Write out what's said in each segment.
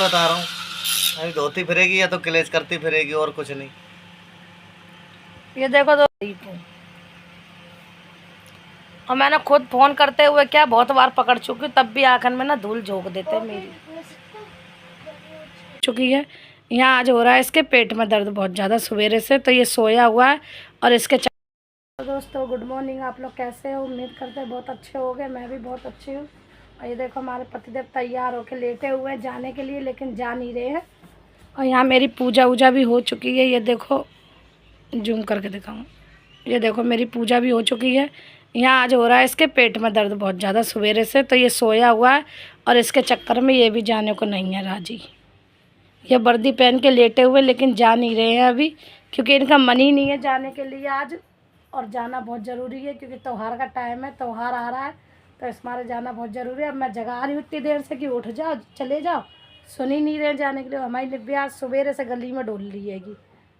बता रहा हूँ, अभी धोती फिरेगी या तो क्लेच करती फिरेगी और कुछ नहीं। ये देखो तो और मैंने खुद फोन करते हुए क्या बहुत बार पकड़ चुकी, तब भी आखिर में ना धूल झोंक देते मेरी चुकी है। यहाँ आज हो रहा है इसके पेट में दर्द बहुत ज़्यादा सवेरे से, तो ये सोया हुआ है और इसके तो दोस्तों गुड मॉर्निंग। आप लोग कैसे हो? उम्मीद करते हैं बहुत अच्छे हो गए। मैं भी बहुत अच्छी हूँ। और ये देखो हमारे पतिदेव तैयार होके लेटे हुए हैं जाने के लिए, लेकिन जा नहीं रहे हैं। और यहाँ मेरी पूजा वूजा भी हो चुकी है। ये देखो, जूम करके दिखाऊँ, ये देखो मेरी पूजा भी हो चुकी है। यहाँ आज हो रहा है इसके पेट में दर्द बहुत ज़्यादा सवेरे से, तो ये सोया हुआ है और इसके चक्कर में ये भी जाने को नहीं है राजी। ये वर्दी पहन के लेटे हुए लेकिन जा नहीं रहे हैं अभी, क्योंकि इनका मन ही नहीं है जाने के लिए आज। और जाना बहुत ज़रूरी है क्योंकि त्यौहार का टाइम है, त्यौहार आ रहा है, तो इस मारे जाना बहुत ज़रूरी है। अब मैं जगा रही हूँ इतनी देर से कि उठ जाओ चले जाओ, सुन ही नहीं रहे जाने के लिए। हमारी निव्या आज सवेरे से गली में डोल रही हैगी,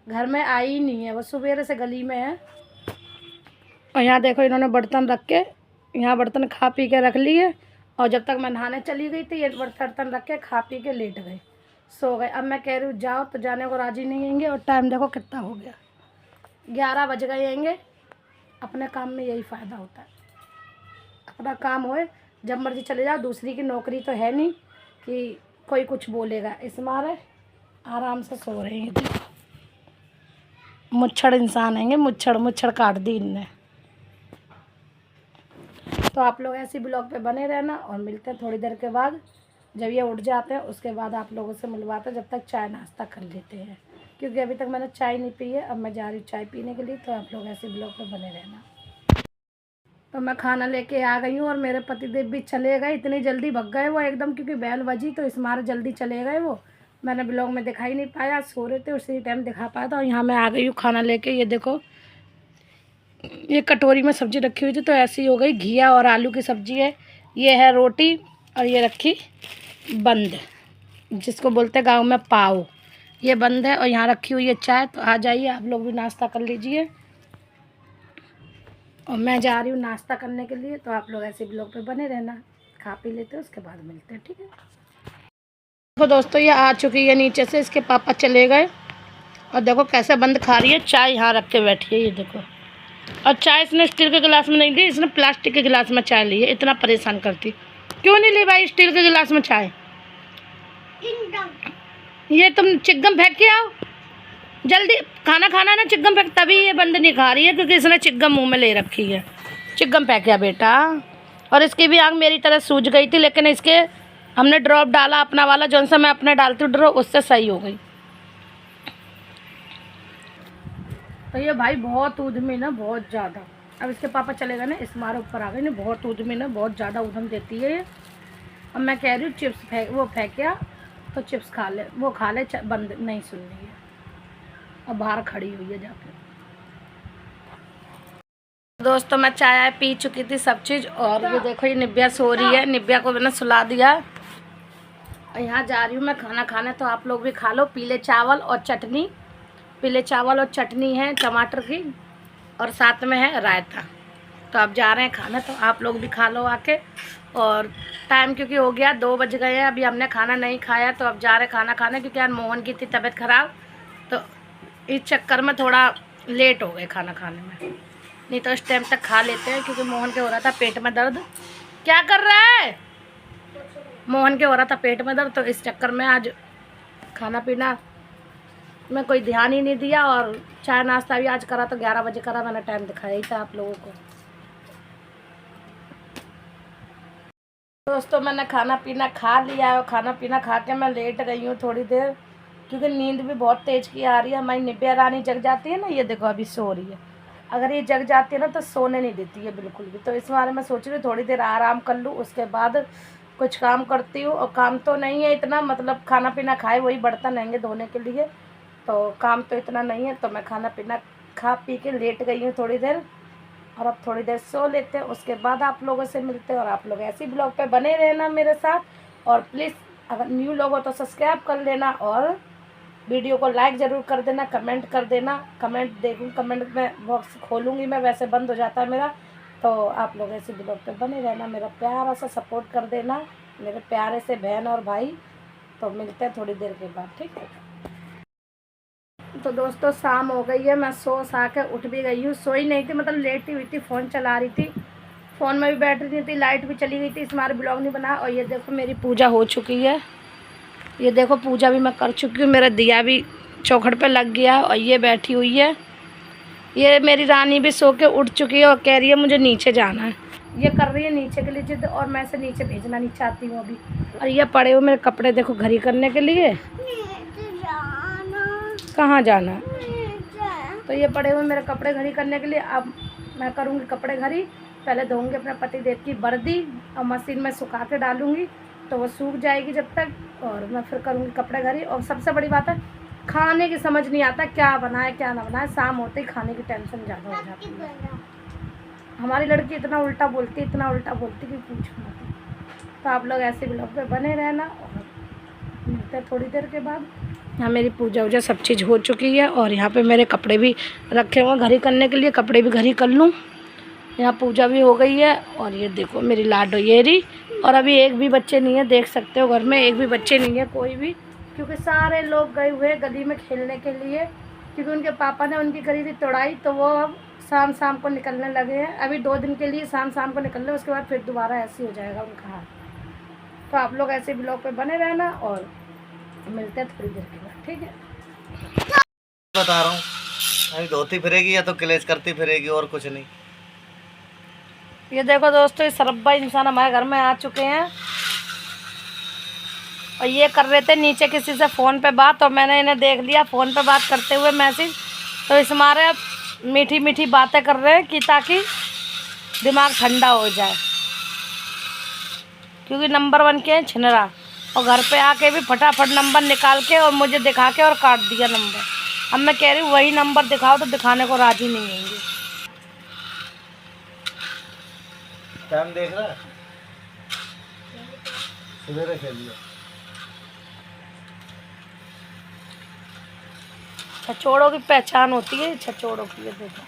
घर में आई ही नहीं है, वो सवेरे से गली में है। और यहाँ देखो इन्होंने बर्तन रख के, यहाँ बर्तन खा पी के रख लिए, और जब तक मैं नहाने चली गई थी ये बर्तन रख के खा पी के लेट गए, सो गए। अब मैं कह रही हूँ जाओ, तो जाने को राजी नहीं होंगे। और टाइम देखो कितना हो गया, 11 बज गए होंगे। अपने काम में यही फ़ायदा होता है, अपना काम होए जब मर्जी चले जाओ। दूसरी की नौकरी तो है नहीं कि कोई कुछ बोलेगा, इस मारे आराम से सो रहे हैं। मुच्छड़ इंसान हैंगे, मुच्छड़ काट दी इनने। तो आप लोग ऐसी ब्लॉग पे बने रहना, और मिलते हैं थोड़ी देर के बाद। जब ये उठ जाते हैं उसके बाद आप लोगों से मिलवाते हैं, जब तक चाय नाश्ता कर लेते हैं, क्योंकि अभी तक मैंने चाय नहीं पी है। अब मैं जा रही हूँ चाय पीने के लिए, तो आप लोग ऐसे ब्लॉग पे बने रहना। तो मैं खाना लेके आ गई हूँ और मेरे पतिदेव भी चले गए, इतनी जल्दी भग गए वो एकदम, क्योंकि बैल बजी तो इस मारे जल्दी चले गए वो। मैंने ब्लॉग में दिखाई नहीं पाया, सो रहे थे, उसी टाइम दिखा पाया था। और यहाँ मैं आ गई हूँ खाना लेके। ये देखो ये कटोरी में सब्ज़ी रखी हुई थी, तो ऐसी हो गई। घिया और आलू की सब्ज़ी है, ये है रोटी, और ये रखी बंद, जिसको बोलते हैं गांव में पाव, ये बंद है। और यहाँ रखी हुई है चाय। तो आ जाइए आप लोग भी नाश्ता कर लीजिए, और मैं जा रही हूँ नाश्ता करने के लिए। तो आप लोग ऐसे ब्लॉग पे बने रहना, खा पी लेते हैं उसके बाद मिलते हैं, ठीक है। तो दोस्तों ये आ चुकी है नीचे से, इसके पापा चले गए, और देखो कैसे बंद खा रही है चाय, यहाँ रख के बैठी है, ये देखो। और चाय इसने स्टील के गिलास में नहीं ली, इसने प्लास्टिक के गिलास में चाय ली है। इतना परेशान करती, क्यों नहीं ली भाई स्टील के गिलास में चाय? ये तुम चिकगम फेंक के आओ, जल्दी खाना खाना ना, चिकगम फेंक। तभी ये बंद नहीं खा रही है क्योंकि इसने चिकगम मुंह में ले रखी है। चिकगम फेंक गया बेटा। और इसकी भी आँख मेरी तरह सूज गई थी, लेकिन इसके हमने ड्रॉप डाला अपना वाला, जौन सा मैं अपने डालती हूँ ड्रॉप, उससे सही हो गई। तो ये भाई बहुत उद्यमी ना, बहुत ज़्यादा। अब इसके पापा चले गए ना, इस मारे ऊपर आ गए ना, बहुत उद्यमी ना, बहुत ज़्यादा उद्यम देती है ये। अब मैं कह रही हूँ चिप्स फेंक गया तो चिप्स खा ले, वो खा ले, बंद नहीं सुन रही है। अब बाहर खड़ी हुई है जाके। दोस्तों मैं चाय पी चुकी थी सब चीज़, और ये देखो ये निव्या सो रही है, निव्या को मैंने सुला दिया। और यहाँ जा रही हूँ मैं खाना खाने, तो आप लोग भी खा लो। पीले चावल और चटनी, पीले चावल और चटनी है टमाटर की, और साथ में है रायता। तो आप जा रहे हैं खाना, तो आप लोग भी खा लो आके। और टाइम क्योंकि हो गया 2 बज गए हैं, अभी हमने खाना नहीं खाया, तो अब जा रहे खाना खाने, क्योंकि यार मोहन की थी तबीयत ख़राब, तो इस चक्कर में थोड़ा लेट हो गए खाना खाने में। नहीं तो इस टाइम तक खा लेते हैं, क्योंकि मोहन के हो रहा था पेट में दर्द। क्या कर रहा है? मोहन के हो रहा था पेट में दर्द, तो इस चक्कर में आज खाना पीना में कोई ध्यान ही नहीं दिया। और चाय नाश्ता भी आज करा तो 11 बजे करा, मैंने टाइम दिखाया ही था आप लोगों को। दोस्तों मैंने खाना पीना खा लिया है, और खाना पीना खा के मैं लेट गई हूँ थोड़ी देर, क्योंकि नींद भी बहुत तेज़ की आ रही है। हमारी निव्या रानी जग जाती है ना, ये देखो अभी सो रही है। अगर ये जग जाती है ना तो सोने नहीं देती है बिल्कुल भी। तो इस बारे में सोच रही हूँ थोड़ी देर आराम कर लूँ, उसके बाद कुछ काम करती हूँ। और काम तो नहीं है इतना, मतलब खाना पीना खाए वही बर्तन रहेंगे धोने के लिए, तो काम तो इतना नहीं है। तो मैं खाना पीना खा पी के लेट गई हूँ थोड़ी देर, और अब थोड़ी देर सो लेते हैं, उसके बाद आप लोगों से मिलते हैं। और आप लोग ऐसे ब्लॉग पे बने रहना मेरे साथ, और प्लीज़ अगर न्यू लोग हो तो सब्सक्राइब कर लेना, और वीडियो को लाइक ज़रूर कर देना, कमेंट कर देना। कमेंट देखूँ, कमेंट में बॉक्स खोलूँगी मैं, वैसे बंद हो जाता है मेरा। तो आप लोग ऐसे ब्लॉग पे बने रहना, मेरा प्यारा सा सपोर्ट कर देना, मेरे प्यारे से बहन और भाई। तो मिलते हैं थोड़ी देर के बाद, ठीक है। तो दोस्तों शाम हो गई है, मैं सो के उठ भी गई हूँ। सोई नहीं थी, मतलब लेटी हुई थी, फ़ोन चला रही थी, फ़ोन में भी बैटरी नहीं थी, लाइट भी चली गई थी, इसमें ब्लॉग नहीं बना। और ये देखो मेरी पूजा हो चुकी है, ये देखो पूजा भी मैं कर चुकी हूँ, मेरा दिया भी चौखट पे लग गया। और ये बैठी हुई है, ये मेरी रानी भी सो के उठ चुकी है और कह रही है मुझे नीचे जाना है। ये कर रही है नीचे के लिए जिद, और मैं से नीचे भेजना नहीं चाहती हूँ अभी। और ये पड़े हुए मेरे कपड़े देखो घड़ी करने के लिए। कहाँ जाना है? तो ये पड़े हुए मेरे कपड़े घड़ी करने के लिए। अब मैं करूँगी कपड़े घड़ी, पहले धोऊंगी अपने पतिदेव की वर्दी और मशीन में सुखा के डालूंगी, तो वो सूख जाएगी जब तक, और मैं फिर करूँगी कपड़े घड़ी। और सबसे बड़ी बात है, खाने की समझ नहीं आता क्या बनाए क्या ना बनाए, शाम होते ही खाने की टेंशन ज़्यादा हो जाती है। हमारी लड़की इतना उल्टा बोलती कि पूछो मत। तो आप लोग ऐसे ब्लॉग पे बने रहना, और मिलते हैं थोड़ी देर के बाद। यहाँ मेरी पूजा वूजा सब चीज़ हो चुकी है, और यहाँ पे मेरे कपड़े भी रखे हुए घड़ी करने के लिए, कपड़े भी घड़ी कर लूँ। यहाँ पूजा भी हो गई है, और ये देखो मेरी लाडो येरी। और अभी एक भी बच्चे नहीं है, देख सकते हो घर में एक भी बच्चे नहीं है कोई भी, क्योंकि सारे लोग गए हुए गली में खेलने के लिए, क्योंकि उनके पापा ने उनकी करी थी तोड़ाई, तो वो अब शाम को निकलने लगे हैं। अभी 2 दिन के लिए शाम को निकल रहे, उसके बाद फिर दोबारा ऐसे हो जाएगा उनका हाल। तो आप लोग ऐसे ब्लॉग पे बने रहना, और मिलते हैं थोड़ी देर के बाद, ठीक है। बता रहा हूँ, अभी धोती फिरेगी या तो क्लेश करती फिरेगी, और कुछ नहीं। ये देखो दोस्तों, ये सरब्बा इंसान हमारे घर में आ चुके हैं, और ये कर रहे थे नीचे किसी से फ़ोन पे बात, और मैंने इन्हें देख लिया फ़ोन पे बात करते हुए मैसेज, तो इस मारे अब मीठी मीठी बातें कर रहे हैं कि ताकि दिमाग ठंडा हो जाए, क्योंकि नंबर 1 के हैं छिनरा, और घर पे आके भी फटाफट नंबर निकाल के और मुझे दिखा के और काट दिया नंबर। अब मैं कह रही हूँ वही नंबर दिखाओ, तो दिखाने को राजी नहीं होंगे। टाइम देख रहा है, सवेरे खेल लिया। छचोड़ों की पहचान होती है छचोड़ों की, ये देखो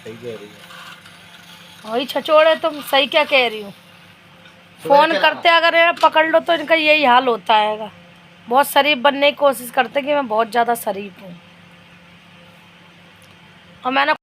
सही कह रही है। वही छचोड़े, तुम सही क्या कह रही हो। फ़ोन करते अगर इन्हें पकड़ लो तो इनका यही हाल होता है। बहुत शरीफ बनने की कोशिश करते कि मैं बहुत ज़्यादा शरीफ हूँ, और मैंने